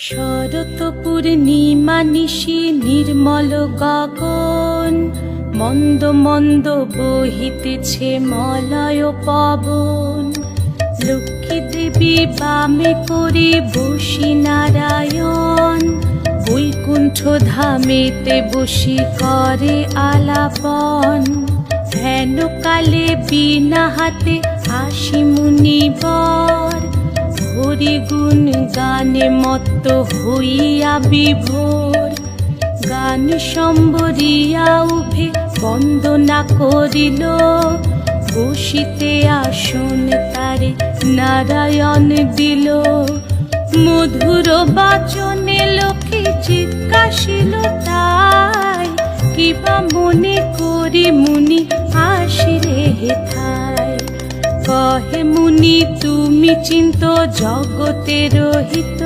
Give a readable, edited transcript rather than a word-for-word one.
শরৎ পূর্ণিমা নিশি নির্মল গগন, মন্দ মন্দ বহিতেছে মলয় পবন। লক্ষ্মী দেবী বামে করে বসি নারায়ণ, বৈকুণ্ঠ ধামেতে বসি করে আলাপন। হেন কালে বিনা হাতে আসি মুনিবর, হরি গুণ গানে মত্ত হইয়া বিভোর। গান সম্বরিয়া উভে বন্দনা করিল, বসিতে আসন তারে নারায়ণ দিল। মধুর বাচনে লোকে জিজ্ঞাসিল তাই, কিবা মনে করি মুনি আসিরে হেথায়। কহে মুনি তুমি চিন্ত জগতের হিত,